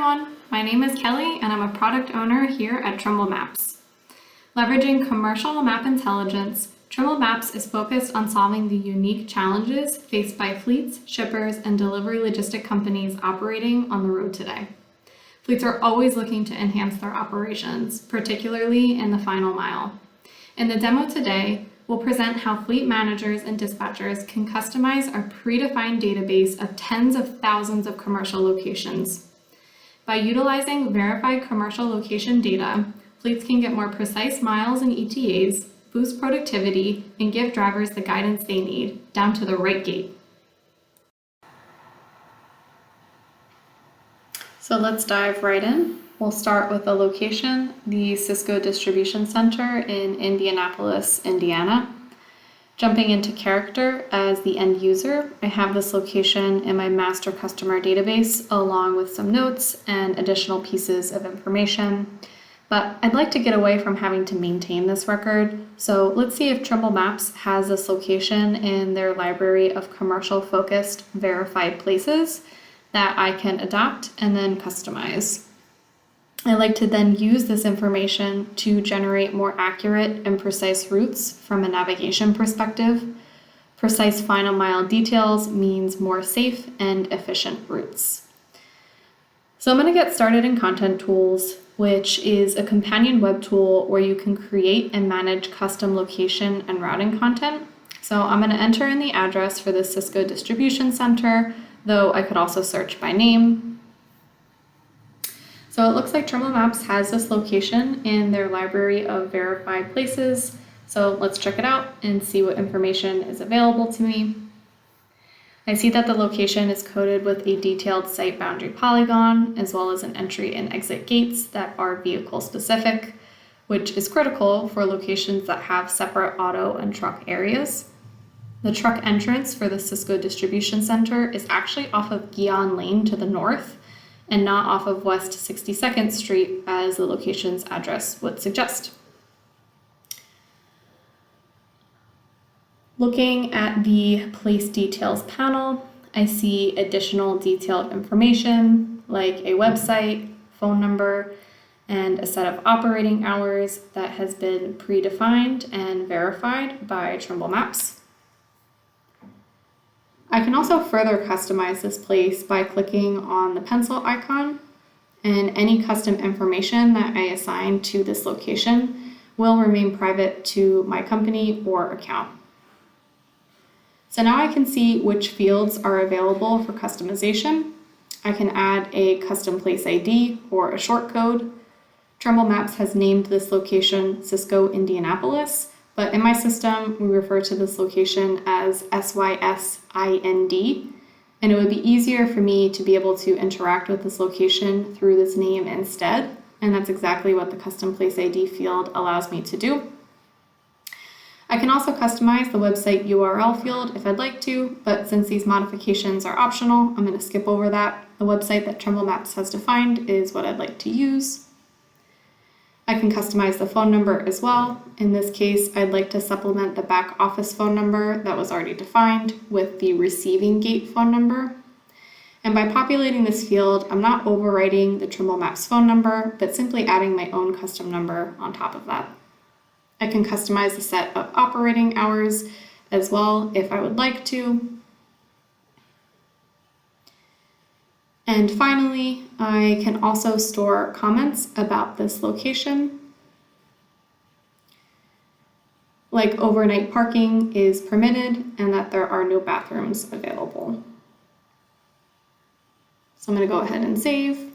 everyone, my name is Kelly and I'm a product owner here at Trimble Maps. Leveraging commercial map intelligence, Trimble Maps is focused on solving the unique challenges faced by fleets, shippers, and delivery logistic companies operating on the road today. Fleets are always looking to enhance their operations, particularly in the final mile. In the demo today, we'll present how fleet managers and dispatchers can customize our predefined database of tens of thousands of commercial locations. By utilizing verified commercial location data, fleets can get more precise miles and ETAs, boost productivity, and give drivers the guidance they need, down to the right gate. So let's dive right in. We'll start with the location, the Cisco Distribution Center in Indianapolis, Indiana. Jumping into character as the end user, I have this location in my master customer database along with some notes and additional pieces of information. But I'd like to get away from having to maintain this record. So let's see if Trimble Maps has this location in their library of commercial focused verified places that I can adopt and then customize. I like to then use this information to generate more accurate and precise routes from a navigation perspective. Precise final mile details means more safe and efficient routes. So I'm going to get started in Content Tools, which is a companion web tool where you can create and manage custom location and routing content. So I'm going to enter in the address for the Cisco Distribution Center, though I could also search by name. So it looks like Trimble Maps has this location in their library of verified places. So let's check it out and see what information is available to me. I see that the location is coded with a detailed site boundary polygon, as well as an entry and exit gates that are vehicle specific, which is critical for locations that have separate auto and truck areas. The truck entrance for the Cisco Distribution Center is actually off of Guion Lane to the north, and not off of West 62nd Street as the location's address would suggest. Looking at the place details panel, I see additional detailed information like a website, phone number, and a set of operating hours that has been predefined and verified by Trimble Maps. I can also further customize this place by clicking on the pencil icon, and any custom information that I assign to this location will remain private to my company or account. So now I can see which fields are available for customization. I can add a custom place ID or a short code. Trimble Maps has named this location Cisco Indianapolis, but in my system, we refer to this location as SYSIND, and it would be easier for me to be able to interact with this location through this name instead, and that's exactly what the custom place ID field allows me to do. I can also customize the website URL field if I'd like to, but since these modifications are optional, I'm going to skip over that. The website that Trimble Maps has defined is what I'd like to use. I can customize the phone number as well. In this case, I'd like to supplement the back office phone number that was already defined with the receiving gate phone number. And by populating this field, I'm not overwriting the Trimble Maps phone number, but simply adding my own custom number on top of that. I can customize the set of operating hours as well if I would like to. And finally, I can also store comments about this location, like overnight parking is permitted and that there are no bathrooms available. So I'm going to go ahead and save.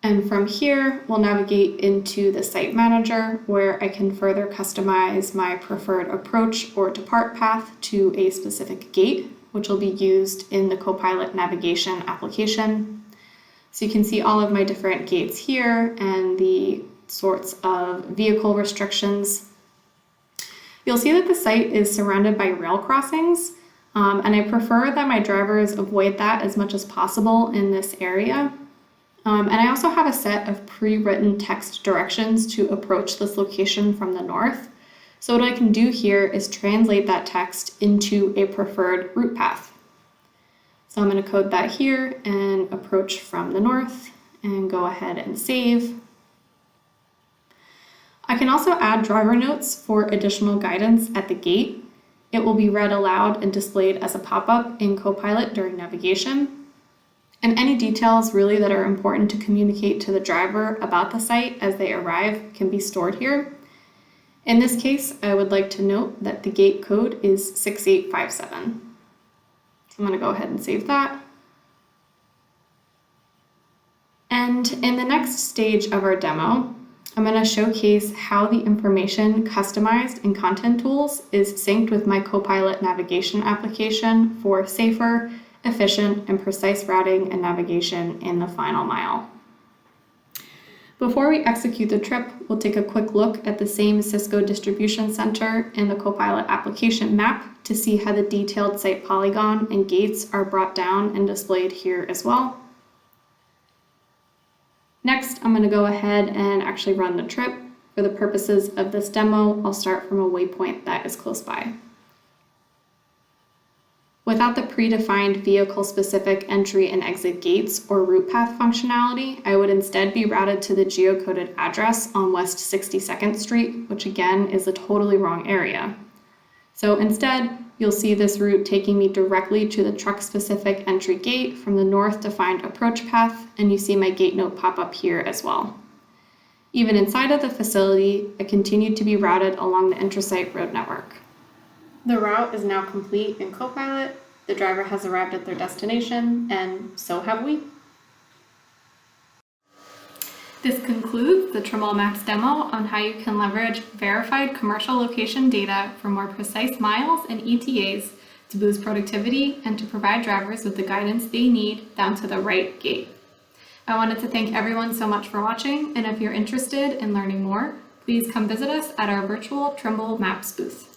And from here, we'll navigate into the site manager where I can further customize my preferred approach or depart path to a specific gate, which will be used in the Copilot navigation application. So you can see all of my different gates here and the sorts of vehicle restrictions. You'll see that the site is surrounded by rail crossings, and I prefer that my drivers avoid that as much as possible in this area. And I also have a set of pre-written text directions to approach this location from the north. So what I can do here is translate that text into a preferred route path. So I'm going to code that here and approach from the north and go ahead and save. I can also add driver notes for additional guidance at the gate. It will be read aloud and displayed as a pop-up in Copilot during navigation. And any details really that are important to communicate to the driver about the site as they arrive can be stored here. In this case, I would like to note that the gate code is 6857. I'm going to go ahead and save that. And in the next stage of our demo, I'm going to showcase how the information customized in Content Tools is synced with my Copilot navigation application for safer, efficient, and precise routing and navigation in the final mile. Before we execute the trip, we'll take a quick look at the same Cisco distribution center in the Copilot application map to see how the detailed site polygon and gates are brought down and displayed here as well. Next, I'm going to go ahead and actually run the trip. For the purposes of this demo, I'll start from a waypoint that is close by. Without the predefined vehicle-specific entry and exit gates or route path functionality, I would instead be routed to the geocoded address on West 62nd Street, which again is a totally wrong area. So instead, you'll see this route taking me directly to the truck-specific entry gate from the north-defined approach path, and you see my gate note pop up here as well. Even inside of the facility, I continue to be routed along the intrasite road network. The route is now complete in Copilot, the driver has arrived at their destination, and so have we. This concludes the Trimble Maps demo on how you can leverage verified commercial location data for more precise miles and ETAs to boost productivity and to provide drivers with the guidance they need down to the right gate. I wanted to thank everyone so much for watching, and if you're interested in learning more, please come visit us at our virtual Trimble Maps booth.